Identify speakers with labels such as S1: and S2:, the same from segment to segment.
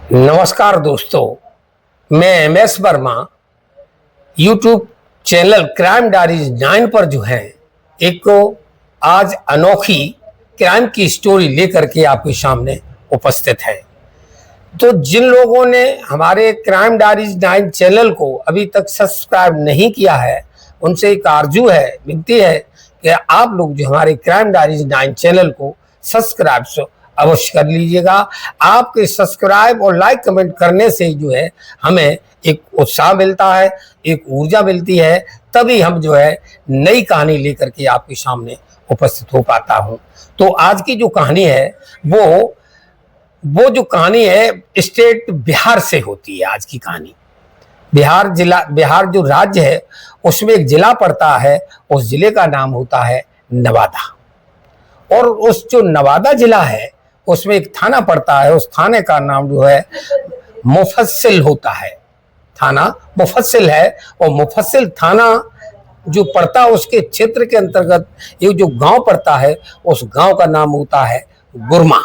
S1: नमस्कार दोस्तों, मैं MS Verma YouTube channel crime diaries 9 पर जो है एक आज अनोखी क्राइम की स्टोरी लेकर के आपके सामने उपस्थित है। तो जिन लोगों ने हमारे क्राइम डायरीज 9 चैनल को अभी तक सब्सक्राइब नहीं किया है, उनसे एक आरजू है, विनती है कि आप लोग जो हमारे क्राइम डायरीज 9 चैनल को सब्सक्राइब अवश्य कर लीजिएगा। आपके सब्सक्राइब और लाइक कमेंट करने से जो है हमें एक उत्साह मिलता है, एक ऊर्जा मिलती है, तभी हम जो है नई कहानी लेकर के आपके सामने उपस्थित हो पाता हूं। तो आज की जो कहानी है वो जो कहानी है स्टेट बिहार से होती है। आज की कहानी बिहार जो राज्य है उसमें एक जिला पड़ता है, उस जिले का नाम होता है नवादा। और उस जो नवादा जिला है उसमें एक थाना पड़ता है, उस थाने का नाम जो है मुफस्सिल होता है। थाना मुफस्सिल है और मुफस्सिल थाना जो पड़ता है उसके क्षेत्र के अंतर्गत ये जो गांव पड़ता है उस गांव का नाम होता है गुरमा।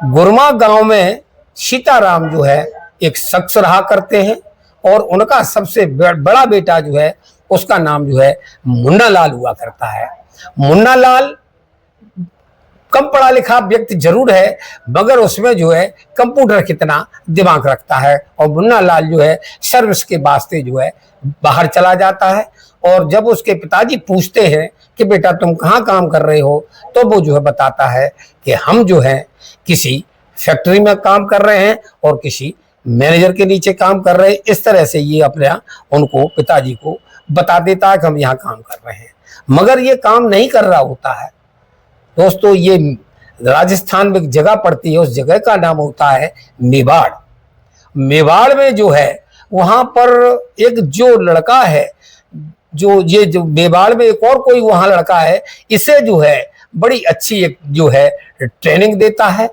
S1: गुरमा गांव में सीताराम जो है एक शख्स रहा करते हैं और उनका सबसे बड़ा बेटा जो है उसका नाम जो है मुन्ना लाल हुआ करता है। मुन्ना लाल कम पढ़ा लिखा व्यक्ति जरूर है, मगर उसमें जो है कंप्यूटर कितना दिमाग रखता है। और मुन्ना लाल जो है सर्विस के वास्ते जो है बाहर चला जाता है। और जब उसके पिताजी पूछते हैं कि बेटा तुम कहाँ काम कर रहे हो, तो वो जो है बताता है कि हम जो है किसी फैक्ट्री में काम कर रहे हैं और किसी मैनेजर के नीचे काम कर रहे हैं। इस तरह से ये अपने उनको पिताजी को बता देता है कि हम यहाँ काम कर रहे हैं, मगर ये काम नहीं कर रहा होता है। दोस्तों, ये राजस्थान में एक जगह पड़ती है, उस जगह का नाम होता है मेवाड़। मेवाड़ में जो है वहां पर एक जो लड़का है, जो मेवाड़ में एक और कोई वहां लड़का है, इसे जो है बड़ी अच्छी एक जो है ट्रेनिंग देता है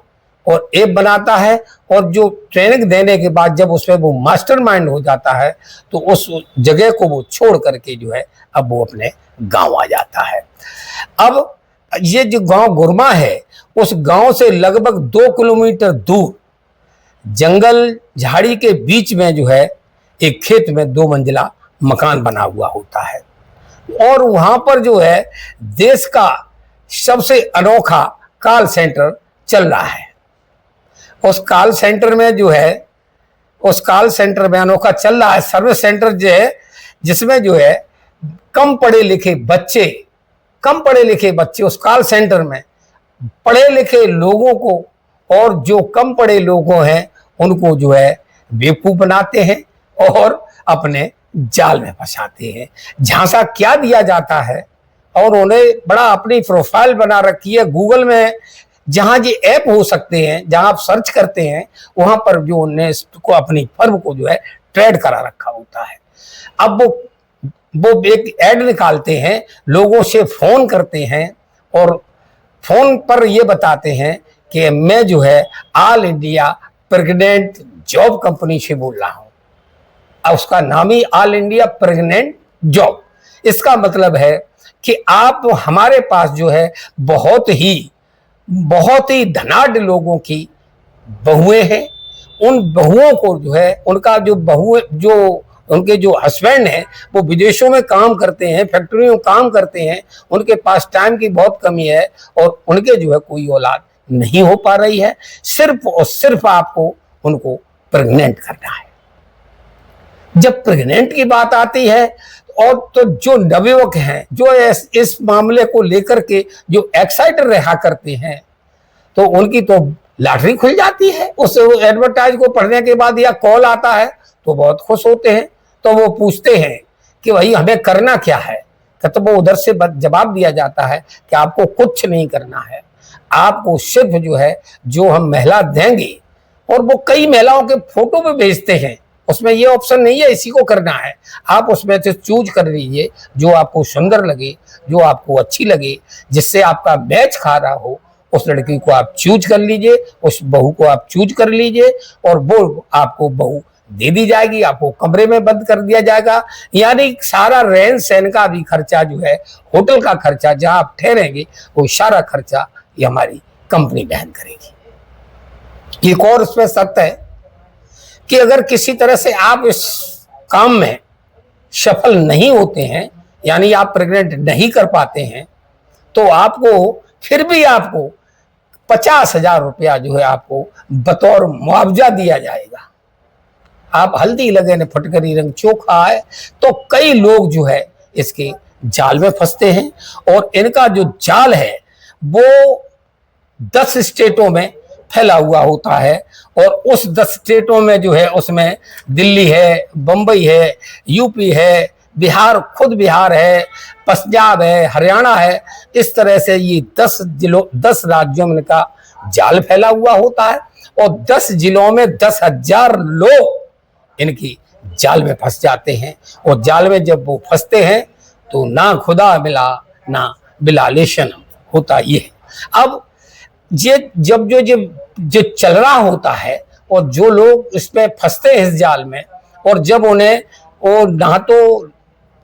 S1: और ऐप बनाता है। और जो ट्रेनिंग देने के बाद जब उसमें वो मास्टरमाइंड हो जाता है तो उस जगह को वो छोड़ करके जो है अब वो अपने गांव आ जाता है। अब ये जो गांव गुरमा है उस गांव से लगभग 2 किलोमीटर दूर जंगल झाड़ी के बीच में जो है एक खेत में 2 मंजिला मकान बना हुआ होता है। और वहां पर जो है देश का सबसे अनोखा कॉल सेंटर चल रहा है। उस कॉल सेंटर में जो है अनोखा चल रहा है सर्विस सेंटर जो है, जिसमें जो है कम पढ़े लिखे बच्चे उस कॉल सेंटर में पढ़े लिखे लोगों को और जो कम पढ़े लोग हैं उनको जो है बेवकूफ बनाते हैं और अपने जाल में फंसाते हैं। झांसा क्या दिया जाता है और उन्हें बड़ा अपनी प्रोफाइल बना रखी है गूगल में, जहां ये ऐप हो सकते हैं, जहां आप सर्च करते हैं वहां पर जो उन्हें को अपनी फर्म को जो है ट्रेड करा रखा होता है। अब वो एक ऐड निकालते हैं, लोगों से फोन करते हैं और फोन पर ये बताते हैं कि मैं जो है all India pregnant job company से बोल रहा हूं। अब उसका नाम ही ऑल इंडिया प्रेग्नेंट जॉब। इसका मतलब है कि आप हमारे पास जो है बहुत ही धनाढ़ लोगों की बहुएं हैं। उन बहुओं को जो है उनका उनके जो हस्बैंड हैं वो विदेशों में काम करते हैं, फैक्ट्रियों में काम करते हैं, उनके पास टाइम की बहुत कमी है और उनके जो है कोई औलाद नहीं हो पा रही है। सिर्फ और सिर्फ आपको उनको प्रेग्नेंट करना है। जब प्रेग्नेंट की बात आती है और तो जो नवयुवक हैं जो इस मामले को लेकर के जो एक्साइटेड रहा करते हैं तो उनकी तो लॉटरी खुल जाती है। उस एडवर्टाइज को पढ़ने के बाद या कॉल आता है तो बहुत खुश होते हैं। तो वो पूछते हैं कि भाई हमें करना क्या है, तो वो उधर से जवाब दिया जाता है कि आपको कुछ नहीं करना है, आपको सिर्फ जो है जो हम महिला देंगे। और वो कई महिलाओं के फोटो भी भेजते हैं, उसमें ये ऑप्शन नहीं है इसी को करना है, आप उसमें से चूज कर लीजिए जो आपको सुंदर लगे, जो आपको अच्छी लगे, जिससे आपका मैच खा रहा हो, उस लड़की को आप चूज कर लीजिए, उस बहू को आप चूज कर लीजिए और वो आपको बहू दे दी जाएगी, आपको कमरे में बंद कर दिया जाएगा। यानी सारा रहन सहन का भी खर्चा जो है, होटल का खर्चा, जहां आप ठहरेंगे वो सारा खर्चा ये हमारी कंपनी वहन करेगी। एक और उसमें शर्त है कि अगर किसी तरह से आप इस काम में सफल नहीं होते हैं, यानी आप प्रेग्नेंट नहीं कर पाते हैं, तो आपको फिर भी आपको 50,000 रुपया जो है आपको बतौर मुआवजा दिया जाएगा। आप हल्दी लगे ने फटकरी रंग चोखा है, तो कई लोग जो है इसके जाल में फंसते हैं। और इनका जो जाल है वो 10 स्टेटों में फैला हुआ होता है, और उस 10 स्टेटों में जो है उसमें दिल्ली है, बंबई है, यूपी है, बिहार, खुद बिहार है, पंजाब है, हरियाणा है। इस तरह से ये 10 राज्यों में इनका जाल फैला हुआ होता है, और 10 जिलों में 10,000 लोग इनकी जाल में फंस जाते हैं। और जाल में जब वो फंसते हैं तो ना खुदा मिला ना बिलाले सनम होता ये है। अब ये जब जो चल रहा होता है और जो लोग इसमें फंसते हैं इस जाल में, और जब उन्हें वो ना तो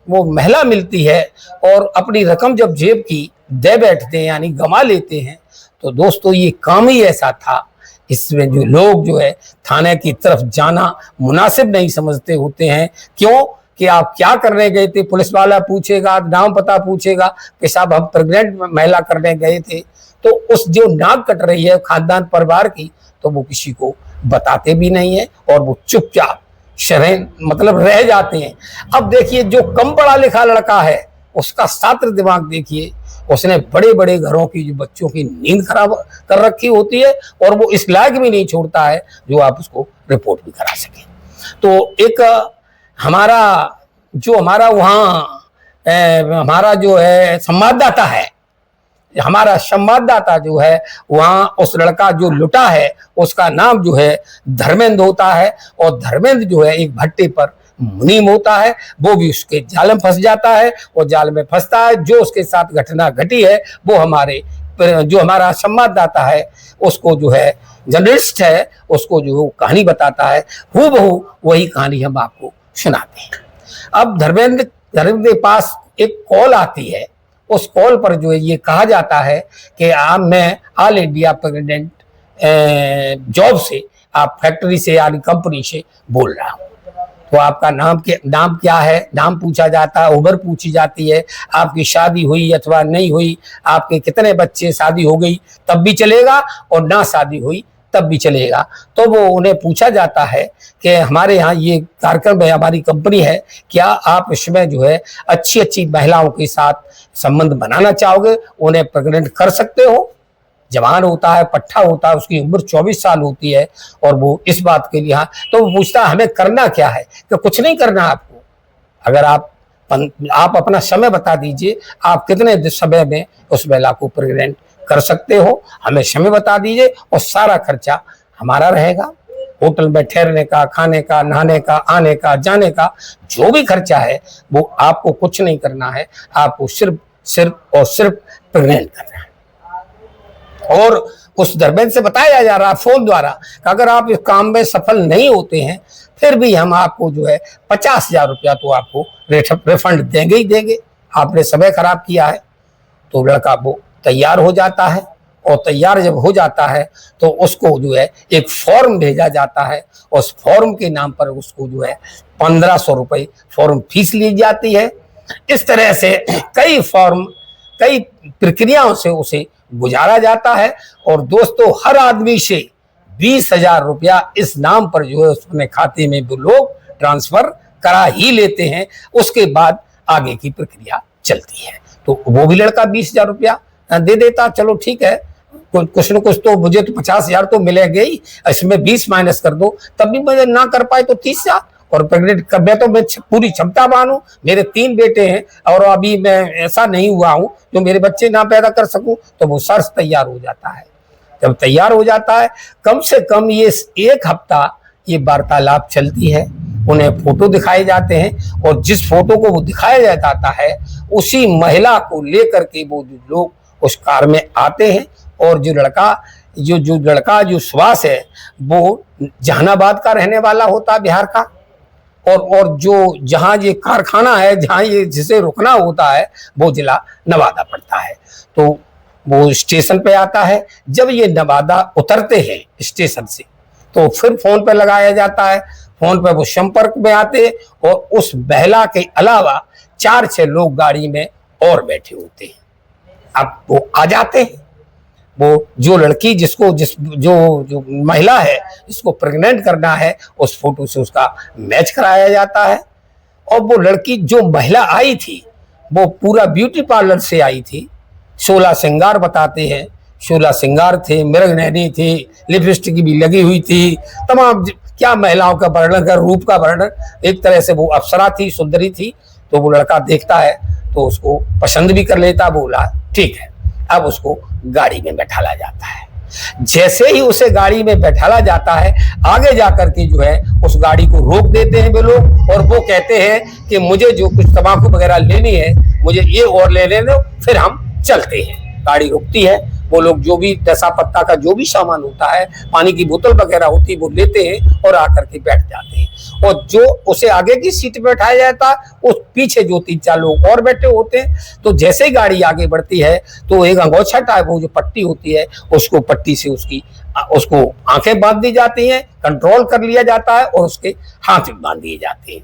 S1: वो महिला मिलती है और अपनी रकम जब जेब की दे बैठते हैं यानी गंवा लेते हैं, तो दोस्तों ये काम ही ऐसा था। इसमें जो लोग जो है थाने की तरफ जाना मुनासिब नहीं समझते होते हैं। क्यों कि आप क्या करने गए थे, पुलिस वाला पूछेगा, नाम पता पूछेगा कि साहब हम प्रेग्नेंट महिला करने गए थे, तो उस जो नाक कट रही है खानदान परिवार की, तो वो किसी को बताते भी नहीं है और वो चुपचाप शरण मतलब रह जाते हैं। अब देखिए जो कम पढ़ा लिखा लड़का है उसका छात्र दिमाग देखिए, उसने बड़े बड़े घरों की जो बच्चों की नींद खराब कर रखी होती है, और वो इस लायक भी नहीं छोड़ता है जो आप उसको रिपोर्ट भी करा सके। तो एक हमारा वहाँ हमारा जो है संवाददाता है, हमारा संवाददाता जो है वहाँ उस लड़का जो लुटा है उसका नाम जो है धर्मेंद्र होता है, और धर्मेंद्र जो है एक भट्टे पर मुनीम होता है, वो भी उसके जाल में फंस जाता है। और जाल में फंसता है, जो उसके साथ घटना घटी है वो जो हमारा संवाददाता है उसको जो है जर्नलिस्ट है उसको जो कहानी बताता है, हूबहू वही कहानी हम आपको सुनाते हैं। अब धर्मेंद्र के पास एक कॉल आती है, उस कॉल पर जो है ये कहा जाता है कि मैं ऑल इंडिया प्रेग्नेंट जॉब से आप फैक्ट्री से यानी कंपनी से बोल रहा हूँ। तो आपका नाम क्या है, नाम पूछा जाता है, उम्र पूछी जाती है, आपकी शादी हुई अथवा नहीं हुई, आपके कितने बच्चे, शादी हो गई तब भी चलेगा और ना शादी हुई तब भी चलेगा। तो वो उन्हें पूछा जाता है कि हमारे यहाँ ये कार्यक्रम है, हमारी कंपनी है, क्या आप इसमें जो है अच्छी अच्छी महिलाओं के साथ संबंध बनाना चाहोगे, उन्हें प्रेग्नेंट कर सकते हो। जवान होता है, पट्टा होता है, उसकी उम्र 24 साल होती है, और वो इस बात के लिए तो वो पूछता है हमें करना क्या है, कि कुछ नहीं करना आपको, अगर आप अपना समय बता दीजिए, आप कितने समय में उस महिला को प्रेग्नेंट कर सकते हो, हमें समय बता दीजिए और सारा खर्चा हमारा रहेगा। होटल में ठहरने का, खाने का, नहाने का, आने का, जाने का जो भी खर्चा है वो आपको कुछ नहीं करना है, आपको सिर्फ प्रेग्नेंट करना है। और उस धर्मेंद्र से बताया जा रहा फोन द्वारा कि अगर आप इस काम में सफल नहीं होते हैं फिर भी हम आपको जो है 50,000 रुपया तो आपको रिफंड देंगे ही देंगे, आपने समय खराब किया है। तो लड़का वो तैयार हो जाता है, और तैयार जब हो जाता है तो उसको जो है एक फॉर्म भेजा जाता है, उस फॉर्म के नाम पर उसको जो है 1500 रुपये फॉर्म फीस ली जाती है। इस तरह से कई प्रक्रियाओं से उसे गुजारा जाता है। और दोस्तों हर आदमी से 20,000 रुपया इस नाम पर जो है उसने खाते में वो लोग ट्रांसफर करा ही लेते हैं, उसके बाद आगे की प्रक्रिया चलती है। तो वो भी लड़का 20,000 रुपया दे देता, चलो ठीक है, कुछ न कुछ तो मुझे तो 50,000 तो मिलेगा ही, इसमें 20 माइनस कर दो, तब भी मुझे ना कर पाए तो 30,000। और प्रेग्नेंट कर मैं तो मैं पूरी क्षमता मानूं, मेरे 3 बेटे हैं और अभी मैं ऐसा नहीं हुआ हूं जो मेरे बच्चे ना पैदा कर सकूं, तो वो सर्च तैयार हो जाता है। जब तैयार हो जाता है कम से कम ये 1 हफ्ता ये वार्तालाप चलती है, उन्हें फोटो दिखाए जाते हैं, और जिस फोटो को वो दिखाया जाता है उसी महिला को लेकर के वो लोग उस कार में आते हैं। और जो लड़का जो सुभाष है वो जहानाबाद का रहने वाला होता है, बिहार का, और जो जहाँ ये कारखाना है जहाँ ये जिसे रुकना होता है वो जिला नवादा पड़ता है। तो वो स्टेशन पे आता है। जब ये नवादा उतरते हैं स्टेशन से तो फिर फोन पे लगाया जाता है, फोन पे वो संपर्क में आते और उस महिला के अलावा 4-6 लोग गाड़ी में और बैठे होते हैं। अब वो आ जाते हैं, वो जो लड़की जिसको जो महिला है जिसको प्रेग्नेंट करना है उस फोटो से उसका मैच कराया जाता है। और वो लड़की जो महिला आई थी वो पूरा ब्यूटी पार्लर से आई थी, 16 श्रृंगार बताते हैं, 16 श्रृंगार थे, मृगनयनी थी, लिपस्टिक भी लगी हुई थी, तमाम क्या महिलाओं का वर्णन कर, रूप का वर्णन, एक तरह से वो अप्सरा थी, सुंदरी थी। तो वो लड़का देखता है तो उसको पसंद भी कर लेता, बोला ठीक है। अब उसको गाड़ी में बैठाला जाता है। जैसे ही उसे गाड़ी में बैठाला जाता है, आगे जाकर के जो है उस गाड़ी को रोक देते हैं वे लोग और वो कहते हैं कि मुझे जो कुछ तंबाकू वगैरह लेनी है मुझे ये और ले लेने दो, फिर हम चलते हैं। गाड़ी रुकती है, वो लोग जो भी दशा पत्ता का जो भी सामान होता है, पानी की बोतल वगैरह होती है, वो लेते हैं और आकर के बैठ जाते हैं। और जो उसे आगे की सीट पे बैठाया जाता है उस पीछे जो 3-4 लोग और बैठे होते हैं। तो जैसे ही गाड़ी आगे बढ़ती है तो एक अंगोछा टाइप वो जो पट्टी होती है उसको पट्टी से उसको आंखें बांध दी जाती हैं, कंट्रोल कर लिया जाता है और उसके हाथ बांध दिए जाते हैं।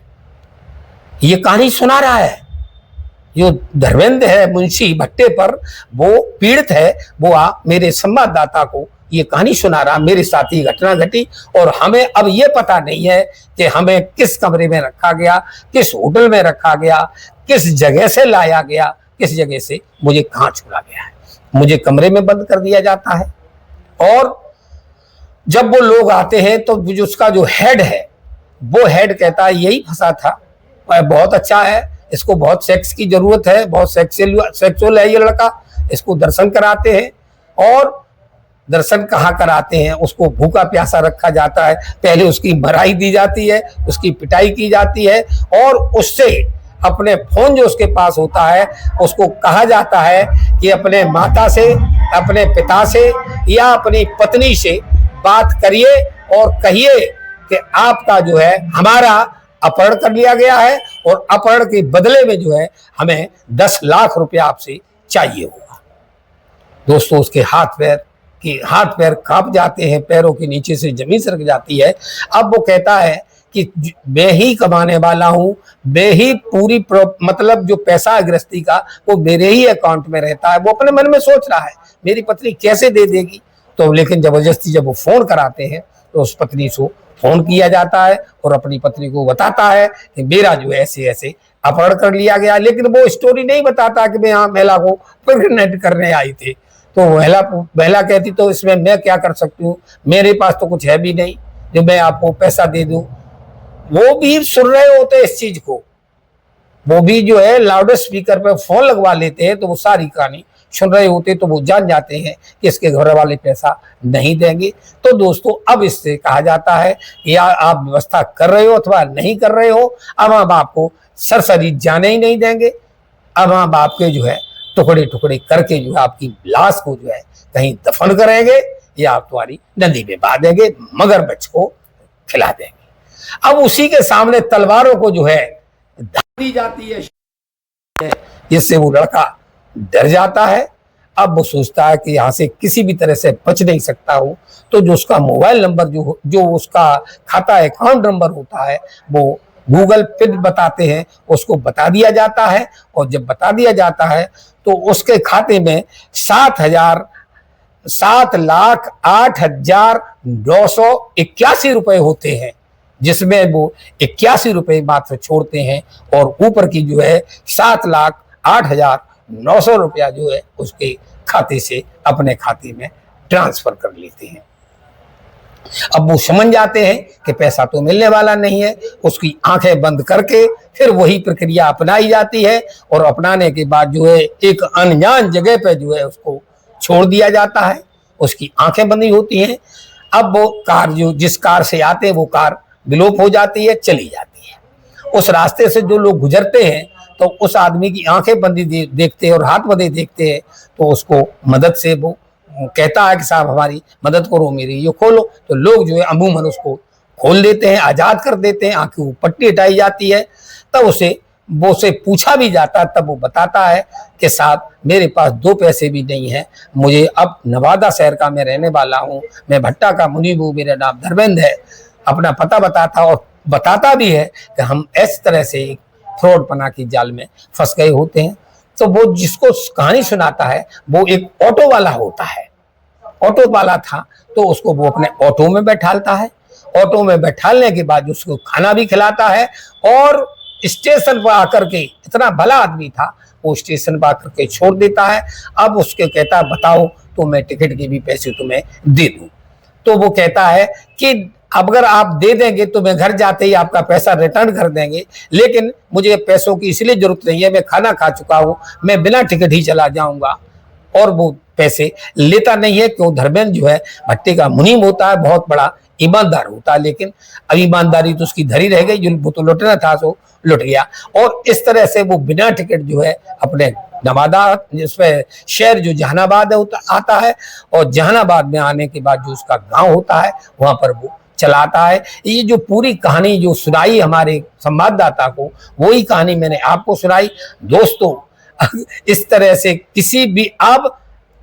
S1: ये कहानी सुना रहा है जो धर्मेंद्र है मुंशी भट्टे पर, वो पीड़ित है, वो मेरे संवाददाता को ये कहानी सुना रहा, मेरे साथ ही घटना घटी। और हमें अब ये पता नहीं है कि हमें किस कमरे में रखा गया, किस होटल में रखा गया, किस जगह से लाया गया, किस जगह से मुझे कहाँ छोड़ा गया है। मुझे कमरे में बंद कर दिया जाता है और जब वो लोग आते हैं तो उसका जो हेड है वो हेड कहता है यही फंसा था, बहुत अच्छा है, इसको बहुत सेक्स की जरूरत है, बहुत सेक्सुअल है ये लड़का, इसको दर्शन कराते हैं। और दर्शन कहाँ कराते हैं, उसको भूखा प्यासा रखा जाता है, पहले उसकी भराई दी जाती है, उसकी पिटाई की जाती है और उससे अपने फोन जो उसके पास होता है उसको कहा जाता है कि अपने माता से, अपने पिता से या अपनी पत्नी से बात करिए और कहिए कि आपका जो है हमारा अपहरण कर लिया गया है और अपहरण के बदले में जो है हमें 10 लाख रुपया आपसे चाहिए होगा। दोस्तों उसके हाथ पैर कांप जाते हैं, पैरों के नीचे से जमीन सरक जाती है। अब वो कहता है कि मैं ही कमाने वाला हूँ, मैं ही पूरी मतलब जो पैसा है गृहस्थी का वो मेरे ही अकाउंट में रहता है। वो अपने मन में सोच रहा है मेरी पत्नी कैसे दे देगी। तो लेकिन जबरदस्ती जब वो फोन कराते हैं तो उस पत्नी को फोन किया जाता है और अपनी पत्नी को बताता है कि मेरा जो है ऐसे ऐसे अपहरण कर लिया गया। लेकिन वो स्टोरी नहीं बताता कि मैं यहाँ महिला को प्रेग्नेंट करने आई थी। तो महिला कहती तो इसमें मैं क्या कर सकती हूँ, मेरे पास तो कुछ है भी नहीं जो मैं आपको पैसा दे दूं। वो भी सुन रहे होते इस चीज को, वो भी जो है लाउड स्पीकर पे फोन लगवा लेते हैं तो वो सारी कहानी सुन रहे होते, तो वो जान जाते हैं कि इसके घर वाले पैसा नहीं देंगे। तो दोस्तों अब इससे कहा जाता है या आप व्यवस्था कर रहे हो अथवा नहीं कर रहे हो, अब हम आपको सरसरी जाने ही नहीं देंगे। अब हम आपके जो है टुकड़े टुकड़े करके जो है आपकी लाश को जो है कहीं दफन करेंगे या तुम्हारी नदी में बहा देंगे, मगरमच्छ को खिला देंगे। अब उसी के सामने तलवारों को जो है धार दी जाती है, जिससे वो लड़का डर जाता है। अब वो सोचता है कि यहाँ से किसी भी तरह से बच नहीं सकता हूँ। तो जो उसका मोबाइल नंबर जो उसका खाता अकाउंट नंबर होता है वो गूगल पे बताते हैं, उसको बता दिया जाता है। और जब बता दिया जाता है तो उसके खाते में 7,08,981 रुपए होते हैं, जिसमें वो 81 रुपए मात्र छोड़ते हैं और ऊपर की जो है 7,08,900 रुपया जो है उसके खाते से अपने खाते में ट्रांसफर कर लेते हैं। अब वो समझ जाते हैं कि पैसा तो मिलने वाला नहीं है। उसकी आंखें बंद करके फिर वही प्रक्रिया अपनाई जाती है और अपनाने के बाद जो है एक अनजान जगह पे जो है उसको छोड़ दिया जाता है। उसकी आंखें बंदी होती हैं। अब वो कार जो जिस कार से आते हैं वो कार विलोप हो जाती है, चली जाती है। उस रास्ते से जो लोग गुजरते हैं तो उस आदमी की आंखें बंदी देखते हैं और हाथ बंधे देखते हैं, तो उसको मदद से वो कहता है कि साहब हमारी मदद करो, मेरी ये खोलो। तो लोग जो है अमूमन उसको खोल देते हैं, आज़ाद कर देते हैं, आंखों की पट्टी हटाई जाती है। तब उसे वो से पूछा भी जाता तब वो बताता है कि साहब मेरे पास 2 पैसे भी नहीं है, मुझे अब नवादा शहर का मैं रहने वाला हूँ, मैं भट्टा का मुनीब हूँ, मेरा नाम धर्मेंद्र है, अपना पता बताता और बताता भी है कि हम इस तरह से फ्रॉड पना की जाल में फंस गए होते हैं। तो वो जिसको कहानी सुनाता है वो एक ऑटो वाला होता है, ऑटो वाला था तो उसको वो अपने ऑटो में बैठालता है, ऑटो में बैठालने के बाद उसको खाना भी खिलाता है और स्टेशन पर आकर के, इतना भला आदमी था, वो स्टेशन पर आकर के छोड़ देता है। अब उसके कहता है बताओ तो मैं टिकट के भी पैसे तुम्हें दे दूं। तो वो कहता है कि अगर आप दे देंगे तो मैं घर जाते ही आपका पैसा रिटर्न कर देंगे, लेकिन मुझे पैसों की इसलिए जरूरत नहीं है, मैं खाना खा चुका हूं, मैं बिना टिकट ही चला जाऊंगा। और वो पैसे लेता नहीं है, क्यों? धर्मेंद्र जो है भट्टे का मुनीम होता है, बहुत बड़ा ईमानदार होता है, लेकिन अब ईमानदारी तो उसकी धरी रह गई, जो वो तो लुटना था सो लुट गया। और इस तरह से वो बिना टिकट जो है अपने नवादा जिसमें शहर जो जहानाबाद है आता है, और जहानाबाद में आने के बाद जो उसका गांव होता है वहां पर वो चलाता है। ये जो पूरी कहानी जो सुनाई हमारे संवाददाता को, वही कहानी मैंने आपको सुनाई। दोस्तों इस तरह से किसी भी अब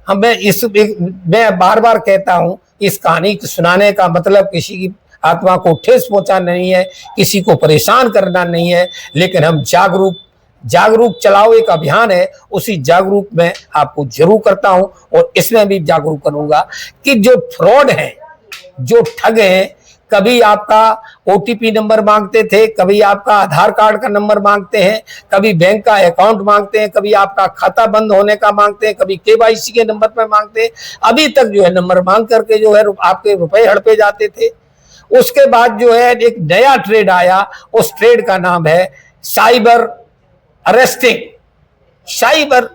S1: मैं बार बार कहता हूं, इस कहानी को सुनाने का मतलब किसी की आत्मा को ठेस पहुंचाना नहीं है, किसी को परेशान करना नहीं है, लेकिन हम जागरूक चलाओ एक अभियान है, उसी जागरूक में आपको जरूर करता हूं और इसमें भी जागरूक करूंगा कि जो फ्रॉड है, जो ठग हैं, कभी आपका ओटीपी नंबर मांगते थे, कभी आपका आधार कार्ड का नंबर मांगते हैं, कभी बैंक का अकाउंट मांगते हैं, कभी आपका खाता बंद होने का मांगते हैं, कभी केवाईसी के नंबर पर मांगते हैं। अभी तक जो है नंबर मांग करके जो है आपके रुपए हड़पे जाते थे। उसके बाद जो है एक नया ट्रेड आया, उस ट्रेड का नाम है cyber arresting, cyber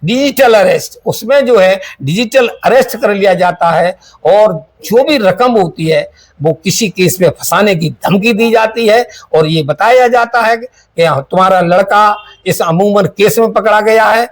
S1: digital arrest. उसमें जो है डिजिटल अरेस्ट कर लिया जाता है और जो भी रकम होती है वो किसी केस में फंसाने की धमकी दी जाती है और ये बताया जाता है कि तुम्हारा लड़का इस अमूमन केस में पकड़ा गया है।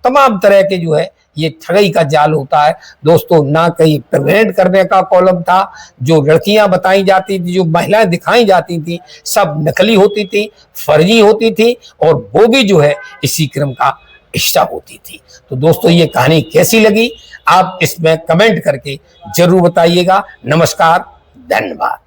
S1: तमाम तरह के जो है ये ठगी का जाल होता है। दोस्तों, ना कहीं प्रिवेंट करने का कॉलम था, जो लड़कियां बताई जाती थी, जो महिलाएं दिखाई जाती थी, सब नकली होती थी, फर्जी होती थी और वो भी जो है इसी क्रम का हिस्सा होती थी। तो दोस्तों, ये कहानी कैसी लगी आप इसमें कमेंट करके जरूर बताइएगा। नमस्कार, धन्यवाद।